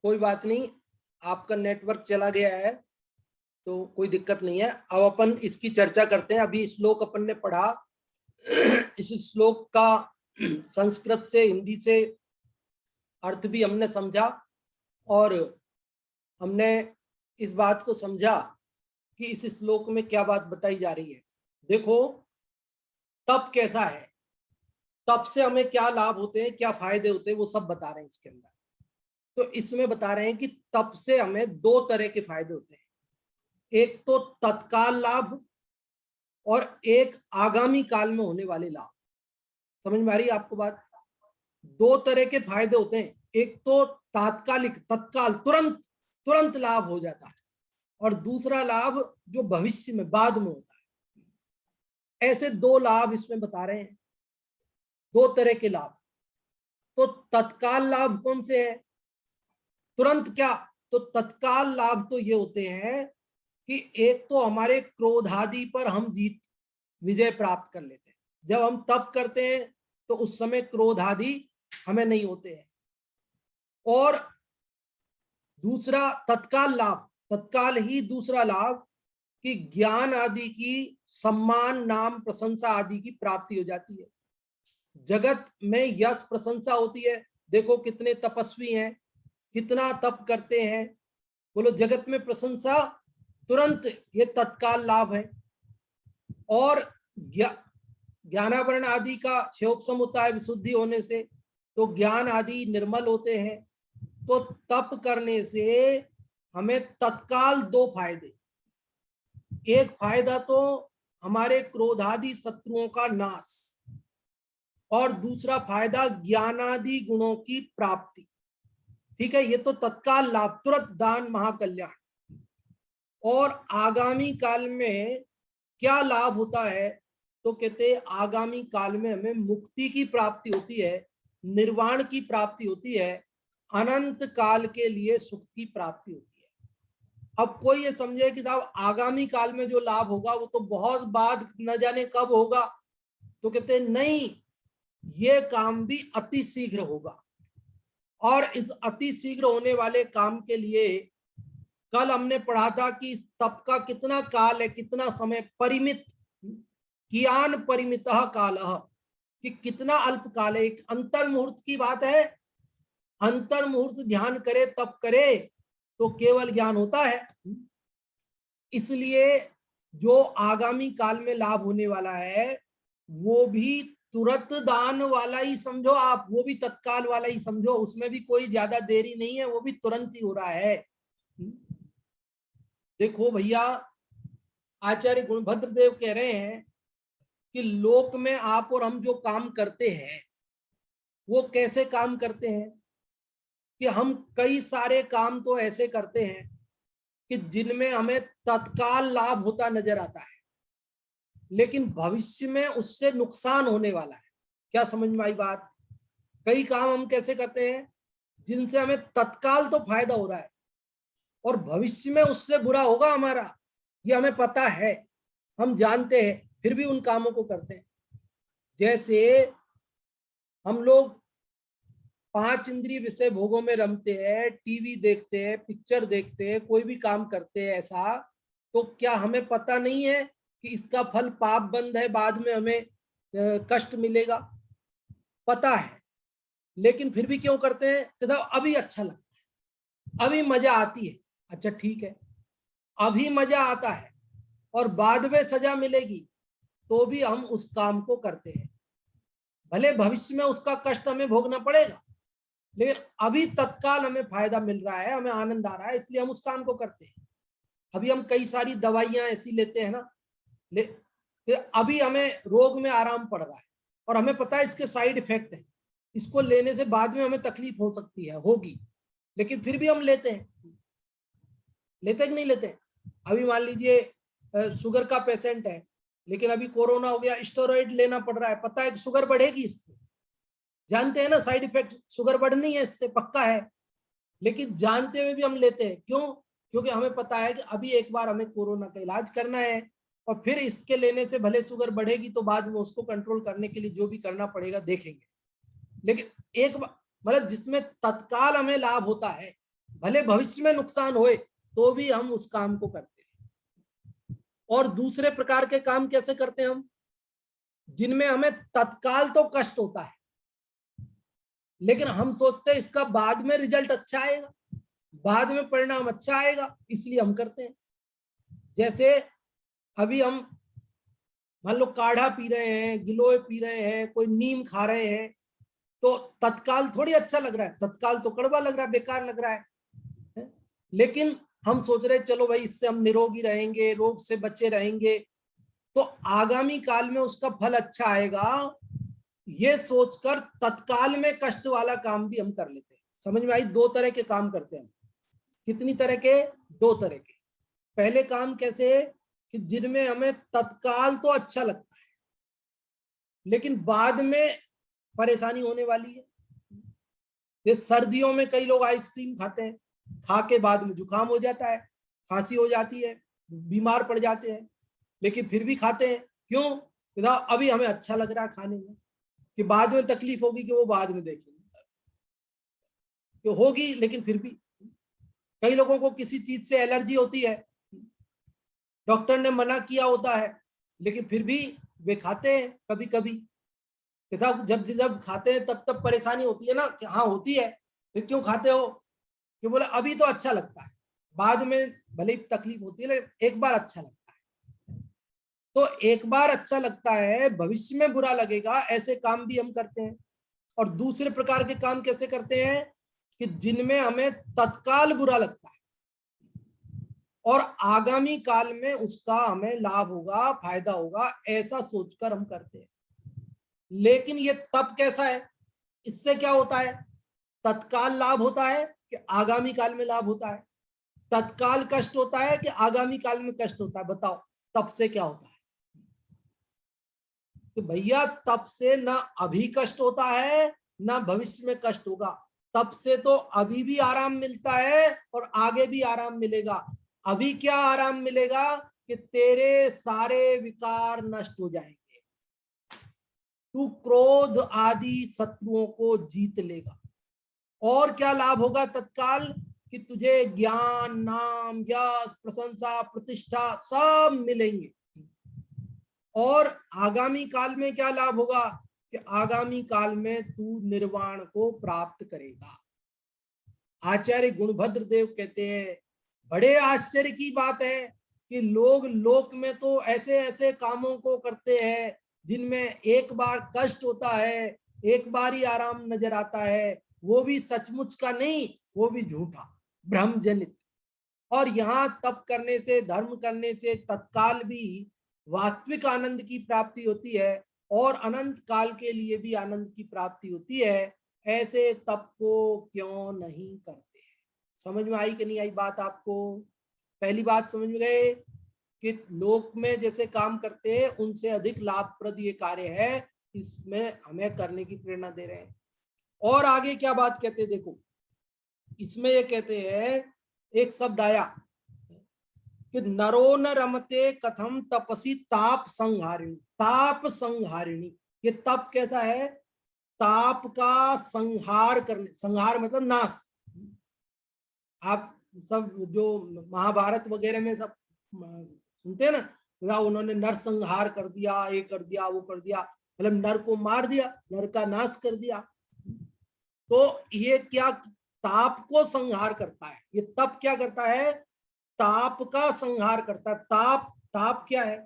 A: कोई बात नहीं, आपका नेटवर्क चला गया है तो कोई दिक्कत नहीं है। अब अपन इसकी चर्चा करते हैं। अभी श्लोक अपन ने पढ़ा, इस श्लोक का संस्कृत से हिंदी से अर्थ भी हमने समझा, और हमने इस बात को समझा कि इस श्लोक में क्या बात बताई जा रही है। देखो तप कैसा है, तप से हमें क्या लाभ होते हैं, क्या फायदे होते हैं, वो सब बता रहे हैं इसके अंदर। तो इसमें बता रहे हैं कि तप से हमें दो तरह के फायदे होते हैं, एक तो तत्काल लाभ और एक आगामी काल में होने वाले लाभ। समझ में आ रही है आपको बात? दो तरह के फायदे होते हैं, एक तो तात्कालिक, तत्काल, तुरंत तुरंत लाभ हो जाता है, और दूसरा लाभ जो भविष्य में बाद में होता है। ऐसे दो लाभ इसमें बता रहे हैं, दो तरह के लाभ। तो तत्काल लाभ कौन से है? तुरंत क्या? तो तत्काल लाभ तो ये होते हैं कि एक तो हमारे क्रोध आदि पर हम जीत, विजय प्राप्त कर लेते हैं। जब हम तप करते हैं तो उस समय क्रोध आदि हमें नहीं होते हैं। और दूसरा तत्काल लाभ, तत्काल ही दूसरा लाभ कि ज्ञान आदि की, सम्मान, नाम, प्रशंसा आदि की प्राप्ति हो जाती है। जगत में यश प्रशंसा होती है, देखो कितने तपस्वी हैं, कितना तप करते हैं, बोलो जगत में प्रशंसा तुरंत, ये तत्काल लाभ है। और ज्ञानावरण आदि का क्षयोपशम होता है विशुद्धि होने से, तो ज्ञान आदि निर्मल होते हैं। तो तप करने से हमें तत्काल दो फायदे, एक फायदा तो हमारे क्रोधादि शत्रुओं का नाश, और दूसरा फायदा ज्ञानादि गुणों की प्राप्ति। ठीक है, ये तो तत्काल लाभ, तुरंत दान, महाकल्याण। और आगामी काल में क्या लाभ होता है? तो कहते हैं आगामी काल में हमें मुक्ति की प्राप्ति होती है, निर्वाण की प्राप्ति होती है, अनंत काल के लिए सुख की प्राप्ति होती है। अब कोई ये समझे कि साहब आगामी काल में जो लाभ होगा वो तो बहुत बाद, न जाने कब होगा, तो कहते हैं नहीं, ये काम भी अति शीघ्र होगा। और इस अति शीघ्र होने वाले काम के लिए कल हमने पढ़ा था कि इस तप का कितना काल है, कितना समय, परिमित, कियान परिमितः कालः, कि कितना अल्प काल है। एक अंतर मुहूर्त की बात है, अंतर मुहूर्त ध्यान करे, तप करे तो केवल ज्ञान होता है। इसलिए जो आगामी काल में लाभ होने वाला है वो भी तुरंत दान वाला ही समझो आप, वो भी तत्काल वाला ही समझो, उसमें भी कोई ज्यादा देरी नहीं है, वो भी तुरंत ही हो रहा है। देखो भैया, आचार्य गुणभद्र देव कह रहे हैं कि लोक में आप और हम जो काम करते हैं वो कैसे काम करते हैं कि हम कई सारे काम तो ऐसे करते हैं कि जिनमें हमें तत्काल लाभ होता नजर आता है, लेकिन भविष्य में उससे नुकसान होने वाला है। क्या समझ में आई बात? कई काम हम कैसे करते हैं जिनसे हमें तत्काल तो फायदा हो रहा है और भविष्य में उससे बुरा होगा हमारा, ये हमें पता है, हम जानते हैं, फिर भी उन कामों को करते हैं। जैसे हम लोग 5 इंद्रिय विषय भोगों में रमते हैं, टीवी देखते हैं, पिक्चर देखते हैं, कोई भी काम करते हैं ऐसा, तो क्या हमें पता नहीं है कि इसका फल पाप बंद है, बाद में हमें कष्ट मिलेगा? पता है, लेकिन फिर भी क्यों करते हैं? तो अभी अच्छा लगता है, अभी मजा आती है। अच्छा ठीक है, अभी मजा आता है और बाद में सजा मिलेगी तो भी हम उस काम को करते हैं, भले भविष्य में उसका कष्ट हमें भोगना पड़ेगा, लेकिन अभी तत्काल हमें फायदा मिल रहा है, हमें आनंद आ रहा है, इसलिए हम उस काम को करते हैं। अभी हम कई सारी दवाइयां ऐसी लेते हैं ना, अभी हमें रोग में आराम पड़ रहा है और हमें पता है इसके साइड इफेक्ट है, इसको लेने से बाद में हमें तकलीफ हो सकती है, होगी, लेकिन फिर भी हम लेते हैं। लेते कि नहीं लेते? अभी मान लीजिए शुगर का पेशेंट है, लेकिन अभी कोरोना हो गया, स्टेरॉइड लेना पड़ रहा है, पता है कि शुगर बढ़ेगी इससे, जानते हैं ना साइड इफेक्ट, शुगर बढ़नी है इससे, पक्का है, लेकिन जानते हुए भी हम लेते हैं। क्यों? क्योंकि हमें पता है कि अभी एक बार हमें कोरोना का इलाज करना है और फिर इसके लेने से भले शुगर बढ़ेगी तो बाद में उसको कंट्रोल करने के लिए जो भी करना पड़ेगा देखेंगे। लेकिन एक मतलब जिसमें तत्काल हमें लाभ होता है, भले भविष्य में नुकसान होए तो भी हम उस काम को करते हैं। और दूसरे प्रकार के काम कैसे करते हैं हम? जिनमें हमें तत्काल तो कष्ट होता है, लेकिन हम सोचते हैं इसका बाद में रिजल्ट अच्छा आएगा, बाद में परिणाम अच्छा आएगा, इसलिए हम करते हैं। जैसे अभी हम मान लो काढ़ा पी रहे हैं, गिलोय पी रहे हैं, कोई नीम खा रहे हैं, तो तत्काल थोड़ी अच्छा लग रहा है, तत्काल तो कड़वा लग रहा है, बेकार लग रहा है? लेकिन हम सोच रहे चलो भाई इससे हम निरोगी रहेंगे, रोग से बचे रहेंगे, तो आगामी काल में उसका फल अच्छा आएगा, ये सोचकर तत्काल में कष्ट वाला काम भी हम कर लेते हैं। समझ में आई? दो तरह के काम करते हैं। कितनी तरह के? दो तरह के। पहले काम कैसे कि जिनमें हमें तत्काल तो अच्छा लगता है लेकिन बाद में परेशानी होने वाली है। ये सर्दियों में कई लोग आइसक्रीम खाते हैं, खा के बाद में जुकाम हो जाता है, खांसी हो जाती है, बीमार पड़ जाते हैं, लेकिन फिर भी खाते हैं। क्यों? अभी हमें अच्छा लग रहा है खाने में, कि बाद में तकलीफ होगी कि वो बाद में देखेंगे, कि होगी, लेकिन फिर भी कई लोगों को किसी चीज से एलर्जी होती है, डॉक्टर ने मना किया होता है, लेकिन फिर भी वे खाते हैं कभी कभी। जब जब खाते हैं तब तब परेशानी होती है ना, कि हाँ होती है, फिर क्यों खाते हो? कि बोले अभी तो अच्छा लगता है, बाद में भले ही तकलीफ होती है, लेकिन एक बार अच्छा लगता है। तो एक बार अच्छा लगता है, भविष्य में बुरा लगेगा, ऐसे काम भी हम करते हैं। और दूसरे प्रकार के काम कैसे करते हैं कि जिनमें हमें तत्काल बुरा लगता है और आगामी काल में उसका हमें लाभ होगा, फायदा होगा, ऐसा सोचकर हम करते हैं। लेकिन ये तप कैसा है? इससे क्या होता है? तत्काल लाभ होता है कि आगामी काल में लाभ होता है? तत्काल कष्ट होता है कि आगामी काल में कष्ट होता है? बताओ, तप से क्या होता है? कि भैया तप से ना अभी कष्ट होता है ना भविष्य में कष्ट होगा। तप से तो अभी भी आराम मिलता है और आगे भी आराम मिलेगा। अभी क्या आराम मिलेगा कि तेरे सारे विकार नष्ट हो जाएंगे, तू क्रोध आदि शत्रुओं को जीत लेगा। और क्या लाभ होगा तत्काल? कि तुझे ज्ञान, नाम, यश, प्रशंसा, प्रतिष्ठा सब मिलेंगे। और आगामी काल में क्या लाभ होगा कि आगामी काल में तू निर्वाण को प्राप्त करेगा। आचार्य गुणभद्र देव कहते हैं, बड़े आश्चर्य की बात है कि लोग लोक में तो ऐसे ऐसे कामों को करते हैं जिनमें एक बार कष्ट होता है, एक बार ही आराम नजर आता है, वो भी सचमुच का नहीं, वो भी झूठा, भ्रमजनित। और यहाँ तप करने से, धर्म करने से तत्काल भी वास्तविक आनंद की प्राप्ति होती है और अनंत काल के लिए भी आनंद की प्राप्ति होती है। ऐसे तप को क्यों नहीं करते? समझ में आई कि नहीं आई बात आपको? पहली बात समझ में गए कि लोक में जैसे काम करते हैं उनसे अधिक लाभप्रद ये कार्य है, इसमें हमें करने की प्रेरणा दे रहे हैं। और आगे क्या बात कहते हैं देखो, इसमें ये कहते हैं, एक शब्द आया कि नरो न रमते कथम तपसी ताप संहारिणी। ताप संहारिणी, ये तप कैसा है? ताप का संहार करने, संहार मतलब नाश। आप सब जो महाभारत वगैरह में सब सुनते हैं ना, उन्होंने नरसंहार कर दिया, ये कर दिया, वो कर दिया, मतलब नर को मार दिया, नर का नाश कर दिया। तो ये क्या ताप को संहार करता है? ये तप क्या करता है? ताप का संहार करता है। ताप, ताप क्या है?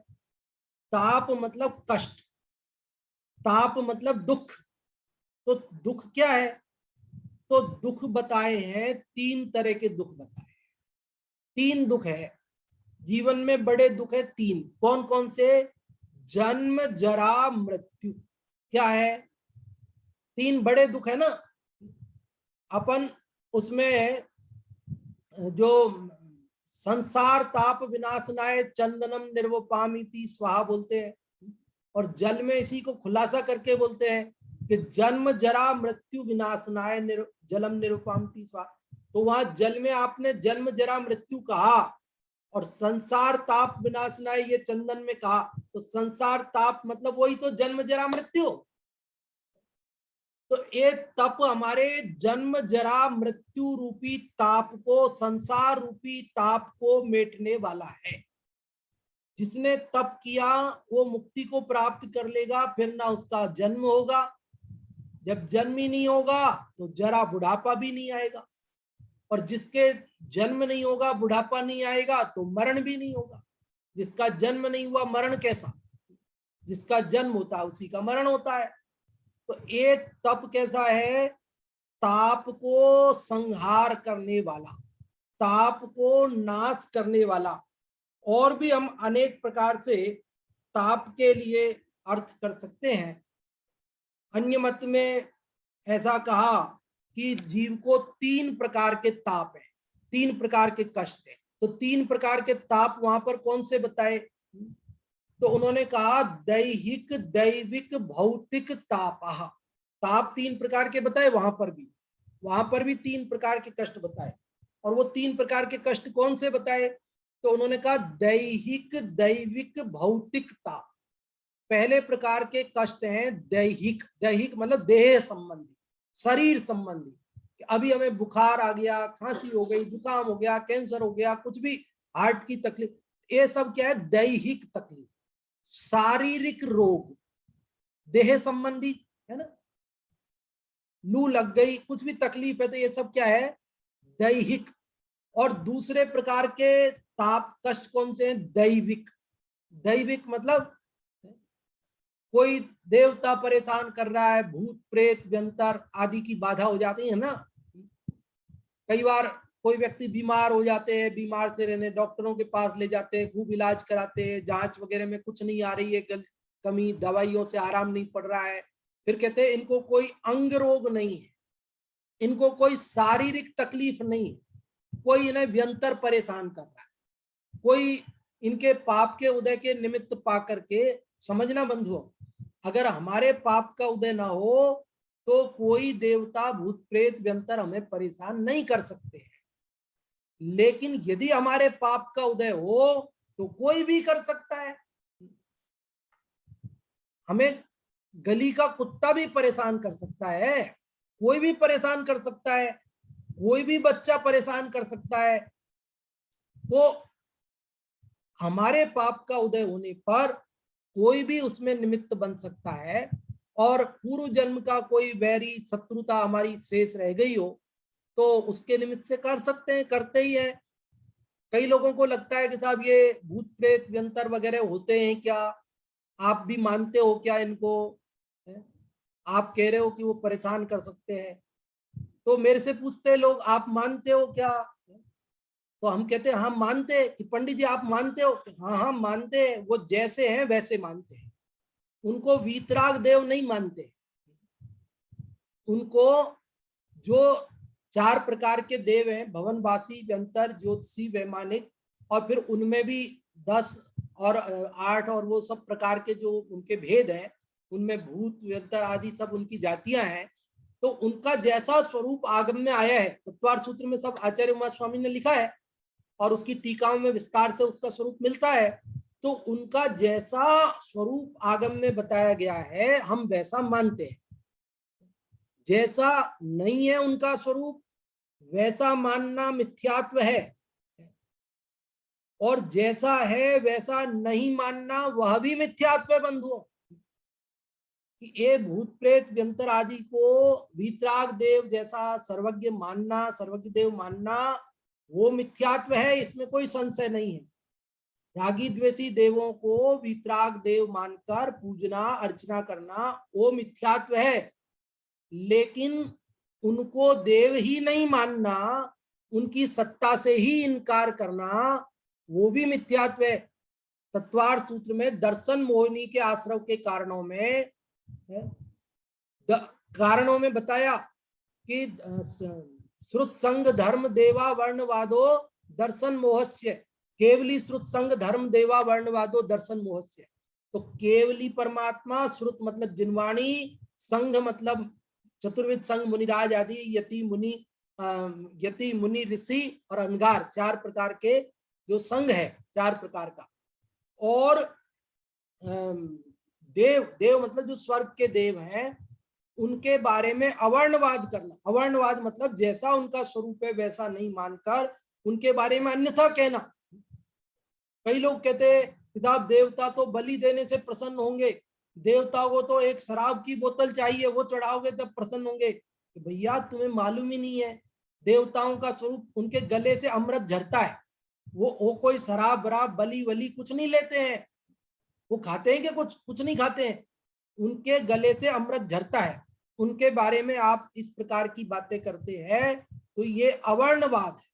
A: ताप मतलब कष्ट, ताप मतलब दुख। तो दुख क्या है? तो दुख बताए हैं, तीन तरह के दुख बताए। तीन दुख है जीवन में, बड़े दुख है तीन। कौन कौन से? जन्म, जरा, मृत्यु। क्या है? तीन बड़े दुख है ना। अपन उसमें जो संसार ताप विनाशनाय चंदनम निर्वपामिति स्वाहा बोलते हैं, और जल में इसी को खुलासा करके बोलते हैं कि जन्म, जरा, मृत्यु विनाशनाय जलम निर्वपामिति स्वाहा। तो वहां जल में आपने जन्म, जरा, मृत्यु कहा और संसार ताप विनाशनाय ये चंदन में कहा। तो संसार ताप मतलब वही तो जन्म, जरा, मृत्यु। तो ये तप हमारे जन्म, जरा, मृत्यु रूपी ताप को, संसार रूपी ताप को मेटने वाला है। जिसने तप किया वो मुक्ति को प्राप्त कर लेगा, फिर ना उसका जन्म होगा। जब जन्म ही नहीं होगा तो जरा, बुढ़ापा भी नहीं आएगा, और जिसके जन्म नहीं होगा, बुढ़ापा नहीं आएगा, तो मरण भी नहीं होगा। जिसका जन्म नहीं हुआ, मरण कैसा? जिसका जन्म होता है उसी का मरण होता है। तो ये तप कैसा है? ताप को संहार करने वाला, ताप को नाश करने वाला। और भी हम अनेक प्रकार से ताप के लिए अर्थ कर सकते हैं। अन्य मत में ऐसा कहा कि जीव को 3 प्रकार के ताप है, 3 प्रकार के कष्ट है। तो 3 प्रकार के ताप वहां पर कौन से बताए? तो उन्होंने कहा दैहिक, दैविक, भौतिक तापः। ताप 3 प्रकार के बताए, वहां पर भी 3 प्रकार के कष्ट बताए। और वो 3 प्रकार के कष्ट कौन से बताए? तो उन्होंने कहा दैहिक, दैविक, भौतिक ताप। पहले प्रकार के कष्ट हैं दैहिक। दैहिक मतलब देह संबंधी, शरीर संबंधी। अभी हमें बुखार आ गया, खांसी हो गई, जुकाम हो गया, कैंसर हो गया, कुछ भी, हार्ट की तकलीफ, ये सब क्या है? दैहिक तकलीफ, शारीरिक रोग, देह संबंधी है ना। लू लग गई, कुछ भी तकलीफ है, तो ये सब क्या है? दैहिक। और दूसरे प्रकार के ताप कष्ट कौन से हैं? दैविक। दैविक मतलब कोई देवता परेशान कर रहा है, भूत प्रेत व्यंतर आदि की बाधा हो जाती है ना। कई बार कोई व्यक्ति बीमार हो जाते हैं, बीमार से रहने डॉक्टरों के पास ले जाते हैं, खूब इलाज कराते हैं, जांच वगैरह में कुछ नहीं आ रही है, कमी, दवाइयों से आराम नहीं पड़ रहा है, फिर कहते हैं इनको कोई अंग रोग नहीं है, इनको कोई शारीरिक तकलीफ नहीं, कोई इन्हें व्यंतर परेशान कर रहा है, कोई इनके पाप के उदय के निमित्त पा करके। समझना बंधुओं, अगर हमारे पाप का उदय ना हो तो कोई देवता, भूत प्रेत, व्यंतर हमें परेशान नहीं कर सकते हैं। लेकिन यदि हमारे पाप का उदय हो तो कोई भी कर सकता है। हमें गली का कुत्ता भी परेशान कर सकता है, कोई भी परेशान कर सकता है, कोई भी बच्चा परेशान कर सकता है। तो हमारे पाप का उदय होने पर कोई भी उसमें निमित्त बन सकता है। और पूर्व जन्म का कोई वैरी, शत्रुता हमारी शेष रह गई हो तो उसके निमित्त से कर सकते हैं, करते ही हैं। कई लोगों को लगता है कि साहब ये भूत प्रेत व्यंतर वगैरह होते हैं क्या, आप भी मानते हो क्या इनको? आप कह रहे हो कि वो परेशान कर सकते हैं, तो मेरे से पूछते हैं लोग, आप मानते हो क्या? तो हम कहते हैं हाँ मानते हैं। कि पंडित जी आप मानते हो? हाँ हाँ मानते हैं, वो जैसे हैं वैसे मानते हैं। उनको वीतराग देव नहीं मानते, उनको जो 4 प्रकार के देव हैं, भवनवासी, व्यंतर, ज्योतिषी, वैमानिक, और फिर उनमें भी 10 और 8 और वो सब प्रकार के जो उनके भेद हैं, उनमें भूत, व्यंतर आदि सब उनकी जातियां हैं। तो उनका जैसा स्वरूप आगम में आया है, तत्वार सूत्र में सब आचार्य उमा स्वामी ने लिखा है और उसकी टीकाओं में विस्तार से उसका स्वरूप मिलता है। तो उनका जैसा स्वरूप आगम में बताया गया है हम वैसा मानते हैं। जैसा नहीं है उनका स्वरूप वैसा मानना मिथ्यात्व है, और जैसा है वैसा नहीं मानना वह भी मिथ्यात्व है बंधुओं। कि ये भूत प्रेत व्यंतर आदि को वीतराग देव जैसा सर्वज्ञ मानना, सर्वज्ञ देव मानना, वो मिथ्यात्व है, इसमें कोई संशय नहीं है। रागी द्वेषी देवों को वीतराग देव मानकर पूजना अर्चना करना वो मिथ्यात्व है। लेकिन उनको देव ही नहीं मानना, उनकी सत्ता से ही इनकार करना, वो भी मिथ्यात्व है। तत्वार सूत्र में दर्शन मोहिनी के आश्रव के कारणों में बताया कि श्रुत संग धर्म देवा वर्णवादो दर्शन मोहस्य, केवली श्रुत संग धर्म देवा वर्णवादो दर्शन मोहस्य। तो केवली परमात्मा, श्रुत मतलब जिनवाणी, संघ मतलब चतुर्विद संघ, मुनिराज आदि, यति मुनि ऋषि और अंगार, 4 प्रकार के जो संघ है, 4 प्रकार का। और देव, देव मतलब जो स्वर्ग के देव हैं, उनके बारे में अवर्णवाद करना। अवर्णवाद मतलब जैसा उनका स्वरूप है वैसा नहीं मानकर उनके बारे में अन्यथा कहना। कई लोग कहते हैं साहब देवता तो बलि देने से प्रसन्न होंगे, देवता को तो एक शराब की बोतल चाहिए, वो चढ़ाओगे तब प्रसन्न होंगे। तो भैया तुम्हें मालूम ही नहीं है, देवताओं का स्वरूप, उनके गले से अमृत झरता है, वो कोई शराब बराब बलि वली कुछ नहीं लेते हैं। वो खाते हैं कि कुछ नहीं खाते हैं, उनके गले से अमृत झरता है, उनके बारे में आप इस प्रकार की बातें करते हैं, तो ये अवर्णवाद है।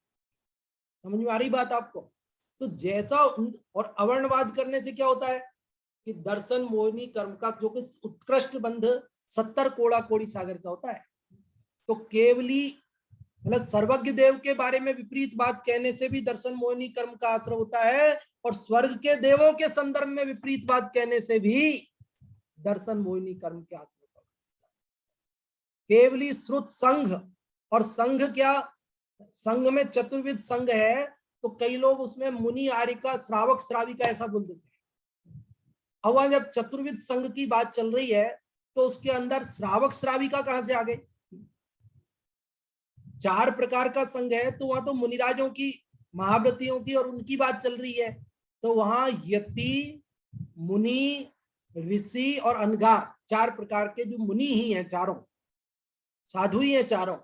A: समझ में आ रही बात आपको? तो जैसा और अवर्णवाद करने से क्या होता है कि दर्शन मोहिनी कर्म का जो कि उत्कृष्ट बंध 70 कोड़ा कोड़ी सागर का होता है। तो केवली मतलब सर्वज्ञ देव के बारे में विपरीत बात कहने से भी दर्शन मोहिनी कर्म का आश्रय होता है, और स्वर्ग के देवों के संदर्भ में विपरीत बात कहने से भी दर्शन मोहिनी कर्म के आश्रय होता है। केवली श्रुत संघ, और संघ क्या, संघ में चतुर्विध संघ है, तो कई लोग उसमें मुनि आर्यिका श्रावक श्राविका ऐसा बोल देते हैं। अब वहां जब चतुर्विध संघ की बात चल रही है तो उसके अंदर श्रावक श्राविका कहां से आ गए? 4 प्रकार का संघ है, तो वहां तो मुनिराजों की, महाव्रतियों की और उनकी बात चल रही है। तो वहां यति, मुनि, ऋषि और अनगार 4 प्रकार के जो मुनि ही हैं, चारों साधु ही हैं चारों,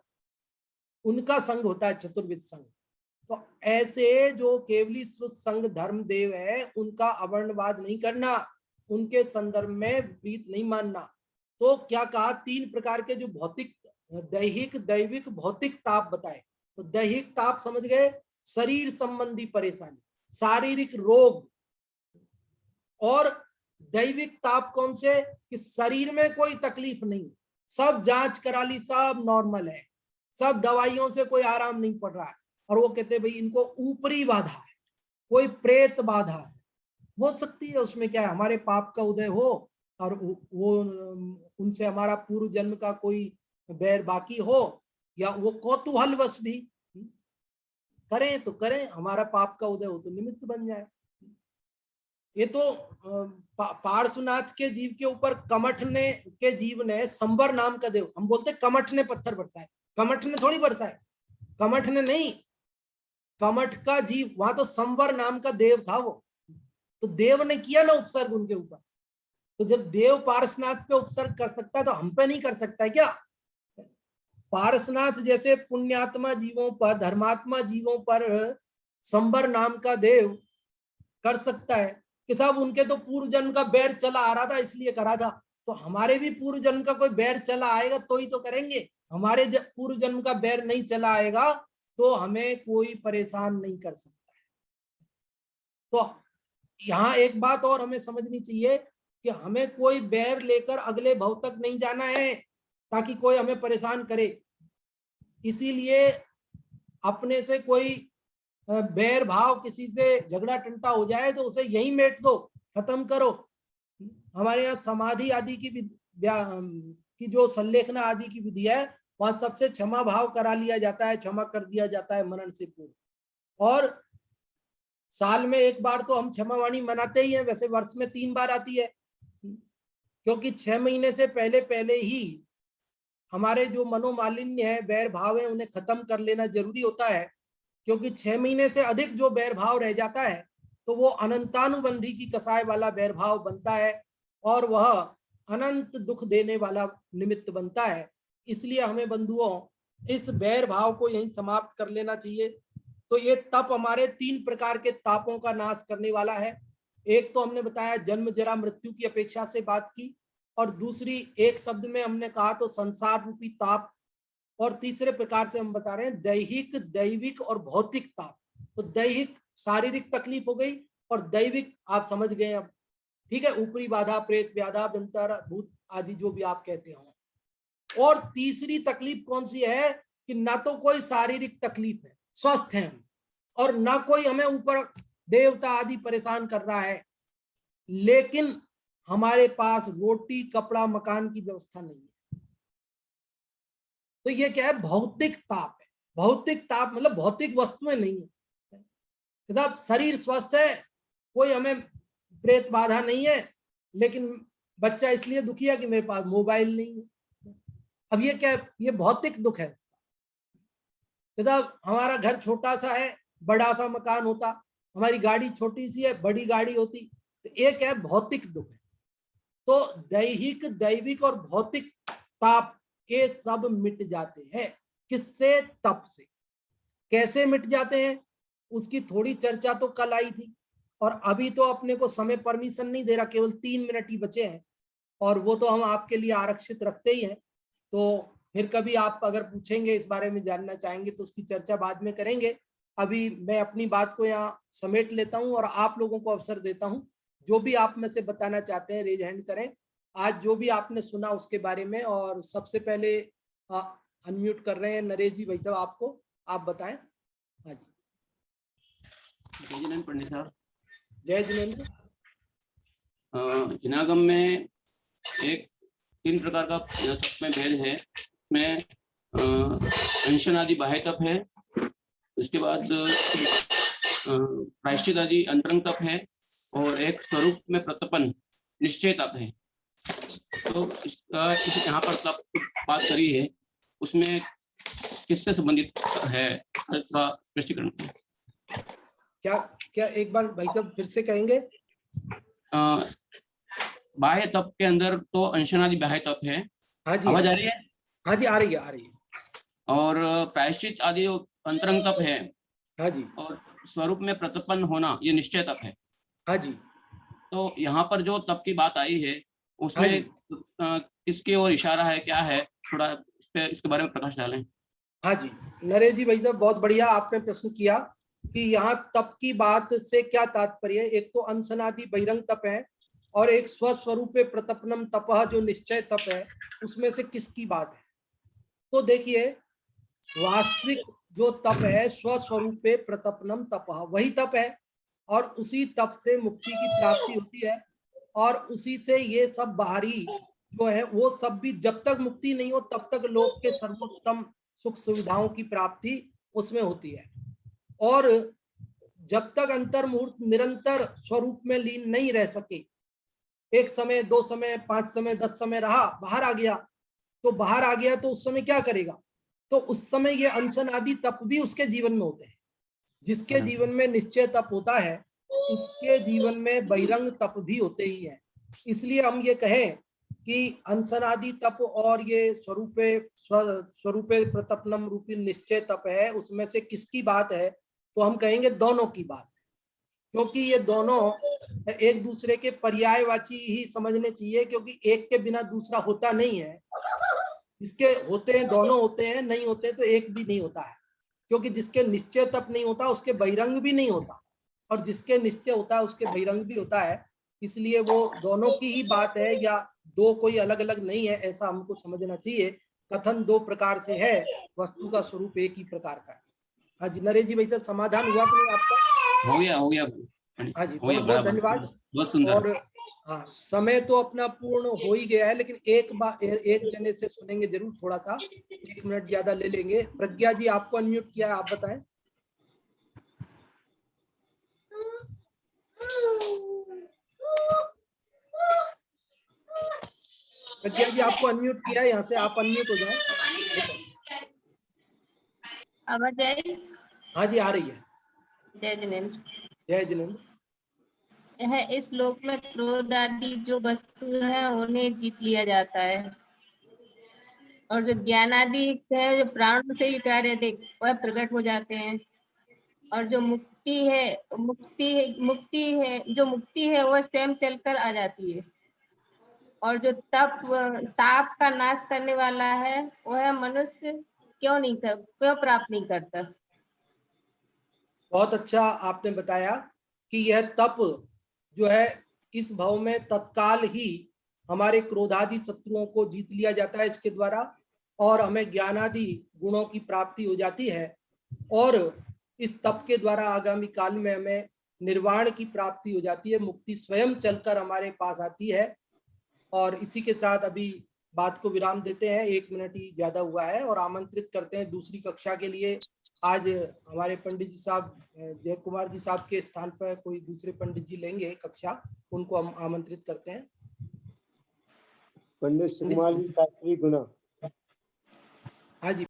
A: उनका संघ होता है चतुर्विध संघ। तो ऐसे जो केवली श्रुत संघ धर्म देव है, उनका अवर्णवाद नहीं करना, उनके संदर्भ में विपरीत नहीं मानना। तो क्या कहा, 3 प्रकार के जो भौतिक, दैहिक, दैविक, भौतिक ताप बताए। तो दैहिक ताप समझ गए, शरीर संबंधी परेशानी, शारीरिक रोग। और दैविक ताप कौन से, कि शरीर में कोई तकलीफ नहीं, सब जांच करा ली, सब नॉर्मल है, सब दवाइयों से कोई आराम नहीं पड़ रहा है, और वो कहते हैं भाई इनको ऊपरी बाधा है, कोई प्रेत बाधा है। हो सकती है उसमें क्या है, हमारे पाप का उदय हो और वो उनसे हमारा पूर्व जन्म का कोई बैर बाकी हो, या वो कौतूहलवश भी करें तो करें, हमारा पाप का उदय हो तो निमित्त बन जाए। ये तो पार्श्वनाथ के जीव के ऊपर कमठ ने के जीव ने, संबर नाम का देव, हम बोलते कमठ ने पत्थर बरसाए, कमठ ने थोड़ी बरसाए, कमठ ने नहीं, कमठ का जीव, वहां तो संवर नाम का देव था वो, तो देव ने किया ना उपसर्ग उनके ऊपर। तो जब देव पार्श्वनाथ पे उपसर्ग कर सकता है तो हम पे नहीं कर सकता है क्या? पार्श्वनाथ जैसे पुण्यात्मा जीवों पर, धर्मात्मा जीवों पर संबर नाम का देव कर सकता है कि साहब उनके तो पूर्व जन्म का बैर चला आ रहा था इसलिए करा था, तो हमारे भी पूर्व जन्म का कोई बैर चला आएगा तो ही तो करेंगे। हमारे पूर्व जन्म का बैर नहीं चला आएगा तो हमें कोई परेशान नहीं कर सकता है। तो यहाँ एक बात और हमें समझनी चाहिए कि हमें कोई बैर लेकर अगले भव तक नहीं जाना है ताकि कोई हमें परेशान करे। इसीलिए अपने से कोई बैर भाव, किसी से झगड़ा टंटा हो जाए तो उसे यही मेट दो, खत्म करो। हमारे यहाँ समाधि आदि की जो संलेखना आदि की विधि है, वहां सबसे क्षमा भाव करा लिया जाता है, क्षमा कर दिया जाता है मनन से पूर्व। और साल में एक बार तो हम क्षमा वाणी मनाते ही हैं, वैसे वर्ष में 3 बार आती है, क्योंकि 6 महीने से पहले पहले ही हमारे जो मनोमालिन्य है, बैर भाव है, उन्हें खत्म कर लेना जरूरी होता है। क्योंकि 6 महीने से अधिक जो बैर भाव रह जाता है तो वो अनंतानुबंधी की कसाय वाला बैर भाव बनता है और वह अनंत दुख देने वाला निमित्त बनता है। इसलिए हमें बंधुओं इस बैर भाव को यहीं समाप्त कर लेना चाहिए। तो ये तप हमारे 3 प्रकार के तापों का नाश करने वाला है। एक तो हमने बताया जन्म जरा मृत्यु की अपेक्षा से बात की, और दूसरी एक शब्द में हमने कहा तो संसार रूपी ताप, और तीसरे प्रकार से हम बता रहे हैं दैहिक, दैविक और भौतिक ताप। तो दैहिक शारीरिक तकलीफ हो गई, और दैविक आप समझ गए अब, ठीक है, ऊपरी बाधा, प्रेत व्याधा, बंतर भूत आदि जो भी आप कहते हो। और तीसरी तकलीफ कौन सी है कि ना तो कोई शारीरिक तकलीफ है, स्वस्थ है हम, और ना कोई हमें ऊपर देवता आदि परेशान कर रहा है, लेकिन हमारे पास रोटी कपड़ा मकान की व्यवस्था नहीं है। तो ये क्या है, भौतिक ताप है। भौतिक ताप मतलब भौतिक वस्तुएं नहीं है, मतलब शरीर स्वस्थ है, कोई हमें प्रेत बाधा नहीं है, लेकिन बच्चा इसलिए दुखी है कि मेरे पास मोबाइल नहीं है। अब ये क्या है, ये भौतिक दुख है। मतलब हमारा घर छोटा सा है, बड़ा सा मकान होता, हमारी गाड़ी छोटी सी है, बड़ी गाड़ी होती, तो ये क्या है, भौतिक दुख है। तो दैहिक, दैविक और भौतिक ताप ये सब मिट जाते हैं। किससे? तप से। कैसे मिट जाते हैं उसकी थोड़ी चर्चा तो कल आई थी, और अभी तो अपने को समय परमिशन नहीं दे रहा, केवल 3 मिनट ही बचे हैं। और वो तो हम आपके लिए आरक्षित रखते ही हैं। तो फिर कभी आप अगर पूछेंगे, इस बारे में जानना चाहेंगे, तो उसकी चर्चा बाद में करेंगे। अभी मैं अपनी बात को यहाँ समेट लेता हूँ और आप लोगों को अवसर देता हूँ। जो भी आप में से बताना चाहते हैं रेज हैंड करें, आज जो भी आपने सुना उसके बारे में। और सबसे पहले अनम्यूट कर रहे हैं नरेश जी, भाई साहब आपको, आप बताएं। हाँ जी,
G: जय जिनेन्द्र पंडित साहब।
A: जय जिनेन्द्र।
G: जिनागम में एक 3 प्रकार का तप में भेद है। में अंशन आदि बाह्य तप है, उसके बाद प्रायश्चित आदि अंतरंग तप है, और एक स्वरूप में प्रतपन निश्चय तप है। तो इसका यहाँ पर तप बात करी है, उसमें किससे संबंधित है, थोड़ा स्पष्टीकरण।
A: क्या एक बार भाई साहब फिर से कहेंगे?
G: बाह्य तप के अंदर तो अंशनादि बाह्य तप है।
A: हाँ जी,
G: आवाज आ रही है?
A: हाँ जी, आ रही है।
G: और प्रायश्चित आदि अंतरंग तप है।
A: हाँ जी।
G: और स्वरूप में प्रतपन होना ये निश्चय तप है।
A: हाँ जी।
G: तो यहाँ पर जो तप की बात आई है उसमें किसकी ओर इशारा है, क्या है, थोड़ा इसके बारे में प्रकाश डालें।
A: हाँ जी, नरेश जी भाई साहब बहुत बढ़िया आपने प्रश्न किया कि यहाँ तप की बात से क्या तात्पर्य है। एक तो अंशनादि बहिरंग तप है और एक स्वस्वरूपे प्रतपनम तपः जो निश्चय तप है, उसमें से किसकी बात है। तो देखिए, वास्तविक जो तप है स्वस्वरूपे प्रतपनम तपः, वही तप है और उसी तप से मुक्ति की प्राप्ति होती है। और उसी से ये सब बाहरी जो है वो सब भी, जब तक मुक्ति नहीं हो तब तक लोक के सर्वोत्तम सुख सुविधाओं की प्राप्ति उसमें होती है। और जब तक अंतर्मुहूर्त निरंतर स्वरूप में लीन नहीं रह सके, एक समय, 2 समय, 5 समय, 10 समय रहा, बाहर आ गया, तो उस समय क्या करेगा? तो उस समय ये अनशन आदि तप भी उसके जीवन में होते हैं। जिसके जीवन में निश्चय तप होता है उसके जीवन में बहिरंग तप भी होते ही है। इसलिए हम ये कहें कि अंशनादि तप और ये स्वरूपे प्रतपनम रूपी निश्चय तप है, उसमें से किसकी बात है? तो हम कहेंगे दोनों की बात है, क्योंकि ये दोनों एक दूसरे के पर्यायवाची ही समझने चाहिए, क्योंकि एक के बिना दूसरा होता नहीं है। जिसके होते हैं दोनों होते हैं, नहीं होते तो एक भी नहीं होता है। क्योंकि जिसके निश्चय तप नहीं होता उसके बहिरंग भी नहीं होता, और जिसके निश्चय होता है उसके बहिरंग भी होता है। इसलिए वो दोनों की ही बात है, या दो कोई अलग अलग नहीं है, ऐसा हमको समझना चाहिए। कथन 2 प्रकार से है, वस्तु का स्वरूप एक ही प्रकार का है। हाँ जी, नरेश जी भाई साहब समाधान हुआ कि नहीं आपका?
G: हो गया।
A: हाँ जी,
G: बहुत
A: बहुत धन्यवाद।
G: बहुत सुंदर।
A: और हाँ, समय तो अपना पूर्ण हो ही गया है, लेकिन एक जने से सुनेंगे जरूर, थोड़ा सा 1 मिनट ज्यादा ले लेंगे। प्रज्ञा जी आपको अनम्यूट किया है, आप बताएं। प्रज्ञा जी आपको अनम्यूट किया है, यहाँ से आप अनम्यूट हो जाएं।
H: आवाज आई?
A: हाँ जी, आ रही है।
H: जय जिनेन्द्र।
A: जय जिनेन्द्र।
H: यह इस श्लोक में क्रोध आदि जो वस्तु है उन्हें जीत लिया जाता है, और जो ज्ञान आदि है जो प्राण से ही कार्य देख वह प्रकट हो जाते हैं, और जो मुक्ति है वह स्वयं चलकर आ जाती है, और जो ताप का नाश करने वाला है वह मनुष्य क्यों प्राप्त नहीं करता।
A: बहुत अच्छा आपने बताया कि यह तप जो है इस भव में तत्काल ही हमारे क्रोधादि शत्रुओं को जीत लिया जाता है इसके द्वारा, और हमें ज्ञानादि गुणों की प्राप्ति हो जाती है। और इस तप के द्वारा आगामी काल में हमें निर्वाण की प्राप्ति हो जाती है, मुक्ति स्वयं चलकर हमारे पास आती है। और इसी के साथ अभी बात को विराम देते हैं, 1 मिनट ही ज्यादा हुआ है, और आमंत्रित करते हैं दूसरी कक्षा के लिए। आज हमारे पंडित जी साहब जय कुमार जी साहब के स्थान पर कोई दूसरे पंडित जी लेंगे कक्षा, उनको हम आमंत्रित करते हैं।
C: पंडित कुमार जी शास्त्री गुना।
A: हाँ जी।